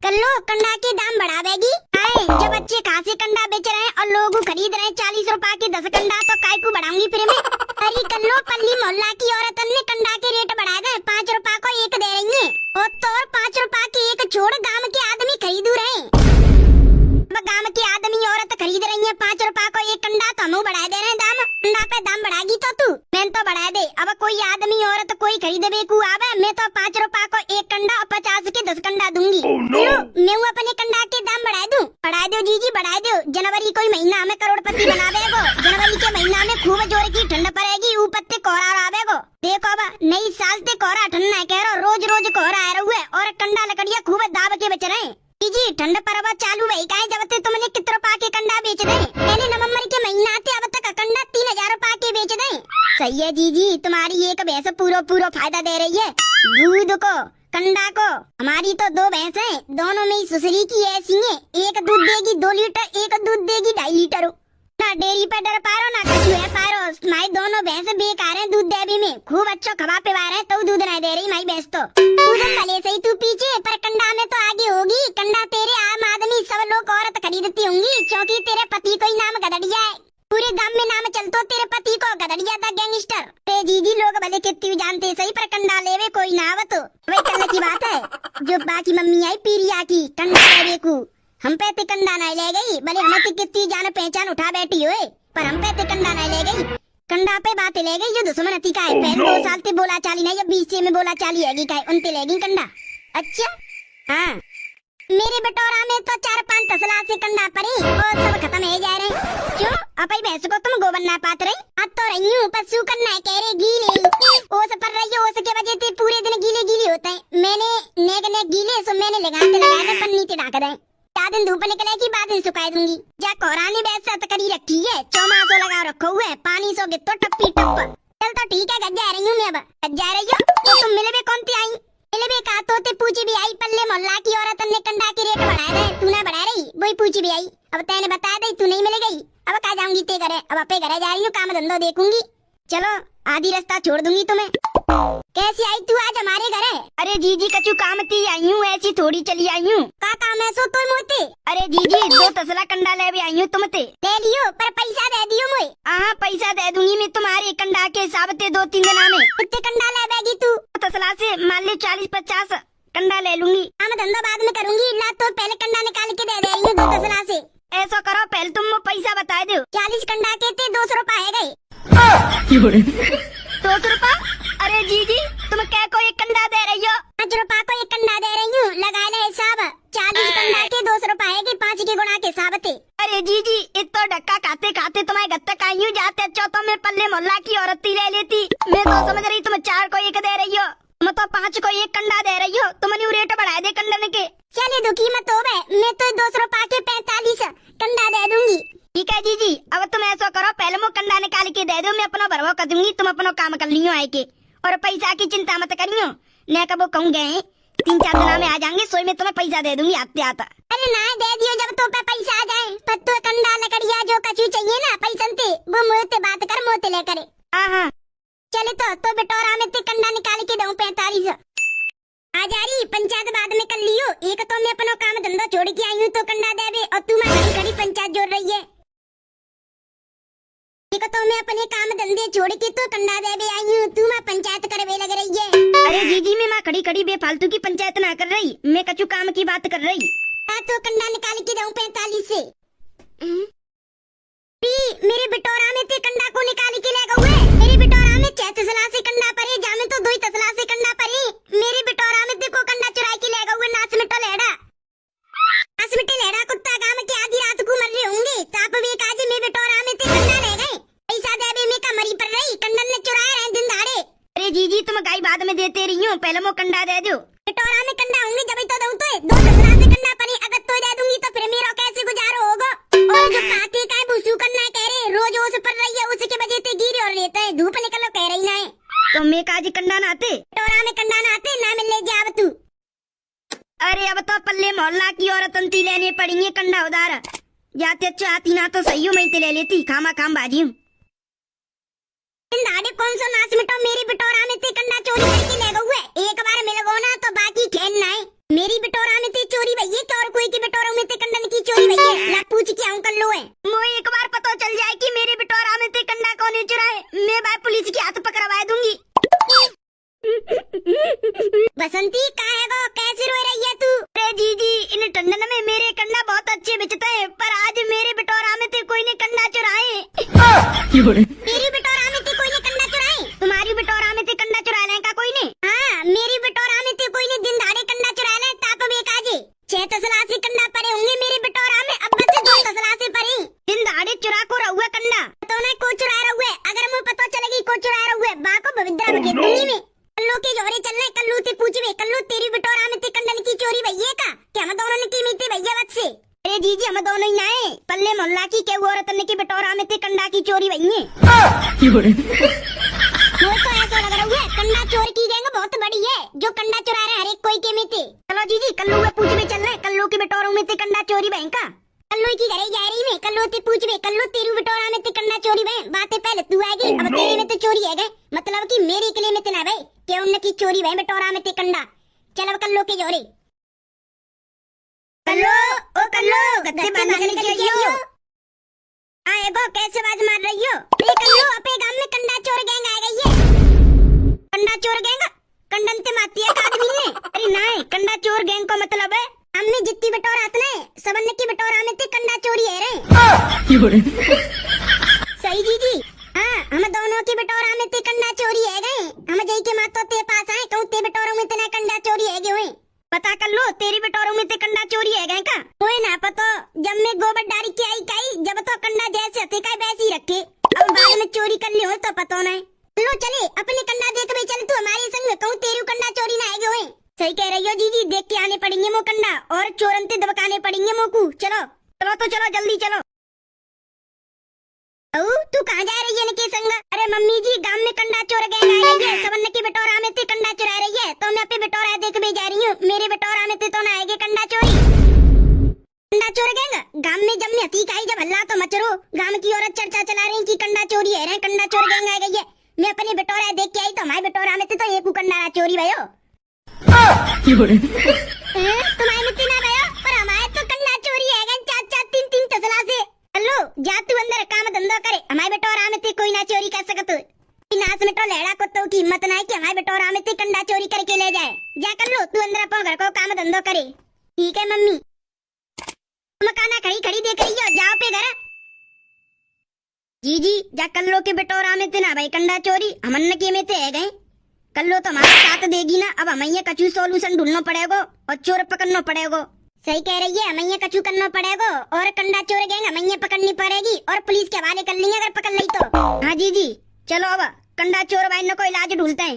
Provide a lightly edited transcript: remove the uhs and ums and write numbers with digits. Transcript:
कल्लो कंडा के दाम बढ़ा देगी। जब बच्चे कहाँ से कंडा बेच रहे हैं और लोग खरीद रहे हैं 40 रुपए के 10 कंडा, तो काय को बढ़ाऊंगी फिर मैं। अरे कल्लो पल्ली मोहल्ला की औरत ने कंडा के रेट बढ़ा दे, 5 रुपए को एक दे रही है। और तो 5 रुपए के एक छोड़ गांव के आदमी खरीदू रहे हैं। गांव के आदमी औरत खरीद रही है 5 रुपए को एक कंडा, तो हम बढ़ा दे रहे हैं दाम। कंडा पे दाम बढ़ागी तो तू मैं तो बढ़ा दे। अब कोई आदमी औरत कोई खरीदे को आवे, मैं तो 5 रुपए को एक कंडा और 50 के 10 कंडा दूंगी। मैं अपने कंडा के दाम बढ़ा दो जीजी बढ़ा दो। जनवरी कोई महीना में करोड़पति बनावेगो। जनवरी के महीना में खूब जोर की ठंड पड़ेगी, ऊपर ते कोहरा आवेगो। देखो अब नई साल ते कोहरा ठंडा कह रहा, रोज रोज कोहरा आ रहा है और कंडा लकड़िया खूब दाब के बेच रहे हैं। जी ठंड पर्व चालू है का, जब तक तुमने कितने रुपए के कंडा बेच दे। मैंने नवंबर के महीना आते अब तक कंडा 3000 रुपए के बेच दे। सही है जीजी, तुम्हारी एक भैंस पूरा फायदा दे रही है दूध को कंडा को। हमारी तो 2 भैंस हैं, दोनों में ही सुसरी की ऐसी है। एक दूध देगी 2 लीटर, एक दूध देगी 2.5 लीटर। ना डेयरी पे डर पारो ना कछु है पारो। माई दोनों भैंस बेकार है दूध देवी में, खूब अच्छा खवा पिवा रहे तो दूध नहीं दे रही माई भैंस तो। भले से ही तू पीछे, पर कंडा में तो आगे होगी। कंडा तेरे आम आदमी सब लोग औरत खरीदती होंगी, क्योंकि तेरे पति को ही नाम गदड़िया है। पूरे गांव में नाम चलतो तेरे पति को गदड़िया द गैंगस्टर। ते जीजी लोग भले कितनी जानते सही, पर कंडा लेवे कोई ना आवत। वही कल की बात है जो बाकी मम्मी आई पीरिया की कंडा लेवे को। हम पे ते कंडा नहीं ले गई, भले हमें ते कितनी जान पहचान उठा बैठी हुए, पर हम पे ते कंडा नहीं ले गई। कंडा पे बातें ले गई जो दुश्मन का है। पहले 2 साल ते बोला चाली नहीं, अब 20 में बोला चाली है का उनते लेगी कंडा। अच्छा हाँ, मेरे बटोरा में तो 4-5 तसला से कंडा पड़ी और सब खत्म हो जा रहे। क्यों अपनी भैंस को तुम गोबर ना पात रही? अब तो रही हूँ पशु करना है कह रहे गीले ओस पर रही है, ओस के वजह से पूरे दिन गीले होते हैं। मैंने नेक गीले सो मैंने लगाते पन्नी ते ढाक दे। 4 दिन धूप निकले की बाद में सुखा दूंगी। जा कोहरानी बैसा करी रखी है, चौमासो लगा रखो हुए, पानी सो गितो टप्पी टप। चल तो ठीक है, गज जा रही हूँ मैं। अब गज जा रही हो तो तुम मिले कौन ती आई? मिले का तो पूछी भी आई, पल्ले मोहल्ला की औरत ने कंडा के रेट बढ़ाए रहे, तू ना बढ़ा रही, वही पूछी भी आई। अब तैने बता दी तू नहीं मिल गई, अब कहा जाऊंगी ते घरे। अब अपने घरे जा रही हूँ, काम धंधो देखूंगी। चलो आधी रास्ता छोड़ दूंगी तुम्हें। कैसी आई तू आज हमारे घरे? अरे जीजी कछु काम थी आई हूँ, ऐसी थोड़ी चली आई हूँ। का काम है सो तो मोते? अरे जीजी 2 तसला कंडा ले भी आई हूँ तुमते। ले लियो पर पैसा दे दियो मुझे। हाँ पैसा दे दूंगी मैं, तुम्हारे कंडा के हिसाब से 2-3 दिना में। कितने कंडा ले बेगी तू? तसला से मान ले 40-50 कंडा ले लूंगी। काम धंधा बाद में करूंगी, ला तो पहले कंडा निकाल के दे रही हूँ 2 तसला से। ऐसा करो पहले तुम पैसा बता दो। 40 कंडा के थे 200 रुपए है गए। 200 रुपए? अरे जीजी तुम क्या को एक कंडा दे रही हो? 5 रुपए को एक कंडा दे रही हूँ, लगा ले हिसाब। 40 कंडा के 200 रुपए है, 5 के गुणा के हिसाब थे। अरे जीजी इतना धक्का खाते खाते तुम्हारे घर तक आई हूँ, जाते अच्छा तो मैं पल्ले मोहल्ला की औरत ही ले लेती। मैं तो समझ रही तुम 4 को एक दे रही हो, तुम तो 5 को एक कंडा दे रही हो। तुमने रेट बढ़ाए दे कंडन के। चलिए दुखी मत हो बे, मैं तो 200 रुपए के 45 कंडा दे दूंगी। ठीक है जीजी, अब तुम ऐसा करो पहले वो कंडा निकाल के दे दो, मैं अपना भरवा कर दूंगी, तुम अपना काम कर लियो आए के। और पैसा की चिंता मत करियो, न कबो कहूँ गए 3-4 दिन में आ जाएंगे, सोई में तुम्हें पैसा दे दूंगी आते आता। अरे ना दे दियो जब तो पे पैसा आ जाए। पत्तो कंडा लकड़िया जो कछु चाहिए ना पैसा ते वो मोते बात कर, मोते ले करे। हाँ चले तो बिटोरा में ते कंडा निकाल के दूं 45। आ जा रही पंचायत बाद में कर लियो। एक तो मैं अपना काम धंधा छोड़ के आई हूँ तो कंडा देवे, और तू मैं खड़ी पंचायत जोड़ रही है। एक तो मैं अपने काम धंधे छोड़ के तो कंडा देवे आई हूँ, तू मैं पंचायत करवे लग रही है। अरे जीजी मैं खड़ी बेफालतू की पंचायत ना कर रही, मैं कछु काम की बात कर रही। तो कंडा निकाल के दूं 45 से। मेरे बिटोरा में ते कंडा को निकाल के ले गए। मेरे बिटोरा में 6 तसला से कंडा परे, जामे तो 2 तसला से कंडा परे। मेरे बिटोरा में ते को कंडा चुरा के ले गए। नाच मिटो लेड़ा कुत्ता गांव के आधी रात को मर रहे होंगे, ताप भी काज में बिटोरा में ते कंडा ले गए। पैसा देवे में का मरी पर रही, कंडन ने चुराए रहे दिन दाड़े। अरे जीजी तुम गाय बाद में देते रही हो, पहले वो कंडा दे दो। बिटोरा में कंडा होंगे जब तो दूं तो 2 तसला से कंडा परी, अगर तो दे दूंगी तो फिर मेरा कैसे गुजारो होगा? और जो खाते का भूसू करना कह रहे, रोज ओस पर रही है, उसके वजह से गिरे और रहता है, धूप निकलो कह रही ना है। तो मैं काजी कंडा ना आते, बिटोरा में कंडा ना आते ना मिल ले जाव तू। अरे अब तो पल्ले मोहल्ला की औरत अंती लेने पड़ेंगे कंडा उधार, जाते अच्छा आती ना तो सही मैं ले लेती, खामा खाम बाजी हूँ। कौन सा नाच मिटो, मेरी बिटोरा में ते कंडा चोरी करके ले गए। एक बार मिल गो ना तो बाकी खेल ना है। मेरी बिटोरा में ते चोरी भैया क्या और कोई की बिटोरा में ते कंडन की चोरी भैया ला पूछ के आऊं कर लो है मोए एक बार पता चल जाए कि मेरे बिटोरा में ते कंडा कौन चुराए मैं भाई पुलिस के हाथ पकड़वा दूंगी। बसंती कहाँ है गो कैसे रो रही है तू? अरे जी इन टंडन में मेरे कंडा बहुत अच्छे बिचते हैं पर आज मेरे बिटोरा में ते कोई ने कंडा चुराए। मेरी बिटोरा में ते कोई ने कंडा चुराए? तुम्हारी बिटोरा में ते कंडा चुरा ले का कोई ने? हाँ मेरी बिटोरा में ते कोई ने दिन दाड़े कंडा चुरा ले ताप बेकाजे 6 तसला से कंडा पड़े होंगे मेरे बिटोरा में अब बस 2 तसला से पड़े दिन दाड़े चुरा को रहुए कंडा तो ना को चुरा रहुए अगर मुझे पता चलेगी को चुरा रहुए बा को भविद्रा बगे दूंगी मैं। कल्लू के जोरे चलने कल्लू ते पूछवे कल्लू तेरी बिटोरा में ते कंडन की चोरी भैया का क्या हम दोनों ने की मीते भैया बच से? अरे जी हम दोनों ही ना है पल्ले मोहल्ला की के औरत ने की बिटोरा में ते कंडा की चोरी भैया। वो तो ऐसा लग रहा है कंडा चोर की गैंग बहुत बड़ी है जो कंडा चुरा रहे हर एक कोई के मीते। चलो जी कल्लू में पूछवे चल रहे कल्लू की बिटोरा में ते कंडा चोरी बहन का कल्लू की घरे जा रही मैं कल्लू ते पूछवे कल्लू तेरी बिटोरा में ते कंडा चोरी बहन बातें पहले तू आएगी अब तेरे में तो चोरी है गए मतलब कि मेरी किले में तना भाई क्या उनकी चोरी बहन बिटोरा में ते कंडा चल अब कल्लू के जोरे कल्लू ओ कल्लू गद्दे बांधने के लिए आए गो कैसे आवाज मार रही हो? ए कल्लू अपने गांव में कंडा चोर गैंग आ गई है। कंडा चोर गैंग कंडन ते मारती है आदमी ने? अरे ना कंडा चोर गैंग का मतलब है हमने जितनी बिटोरा आते सबन की बिटोरा में ते कंडा चोरी है रे। सही जी हाँ हम दोनों की बिटोरा में ते कंडा चोरी है गए हम जई के मातो ते पास आए कहूं ते बिटोरों में ते कंडा चोरी है गए पता कर लो तेरी बिटोरों में ते कंडा चोरी है गए का कोई ना पता जब मैं गोबर डारी के आई काई जब तो कंडा जैसे थे काई वैसी रखे अब बाद में चोरी कर ली हो तो पता नहीं लो चले अपने कंडा देख भाई चल तू हमारे संग कहूं तेरी कंडा चोरी ना आएगी होए। सही कह रही हो जी देख के आने पड़ेंगे मो कंडा और चोरंते दबकाने पड़ेंगे मोकू चलो चलो तो चलो जल्दी चलो। तू कहाँ जा रही है इनके संग? अरे मम्मी जी गांव में कंडा चोर गैंग आ रही है सबन की बिटोरा में ते कंडा चुरा रही है तो मैं अपने बिटोरा देख भी जा रही हूँ मेरे बिटोरा में ते तो ना आएगी कंडा चोरी। कंडा चोर गैंग गांव में जब मैं हती जब हल्ला तो मचरो गांव की औरत चर्चा चला रही की कंडा चोरी है कंडा चोर गैंग आ गई है मैं अपने बिटोरा देख के आई तो हमारे बिटोरा में तो एक कंडा चोरी भयो। तुम्हारे मिट्टी ना भयो पर हमारे तो कंडा चोरी है 4 3 तसला से। हेलो जा तू अंदर काम धंधा करे हमारे बिटोरा में ते कोई ना चोरी कर सकत नाच में तो लहड़ा कुत्तों की हिम्मत ना है कि हमारे बिटोरा में ते कंडा चोरी करके ले जाए जा कर लो तू अंदर अपना घर को काम धंधो करे। ठीक है मम्मी मकाना खड़ी खड़ी देख रही हो जाओ पे घर जी जा कल्लो के बिटोरा में ते ना भाई कंडा चोरी हमन के में ते है गए कल्लो तो हमारा साथ देगी ना अब हमें कछु सोल्यूशन ढूंढना पड़ेगा और चोर पकड़ना पड़ेगा। सही कह रही है हमें कछु करना पड़ेगा और कंडा चोर गैंग हमें पकड़नी पड़ेगी और पुलिस के हवाले कर लेंगे अगर पकड़ ली तो। हाँ जी चलो अब कंडा चोर भाई को इलाज ढूंढते हैं।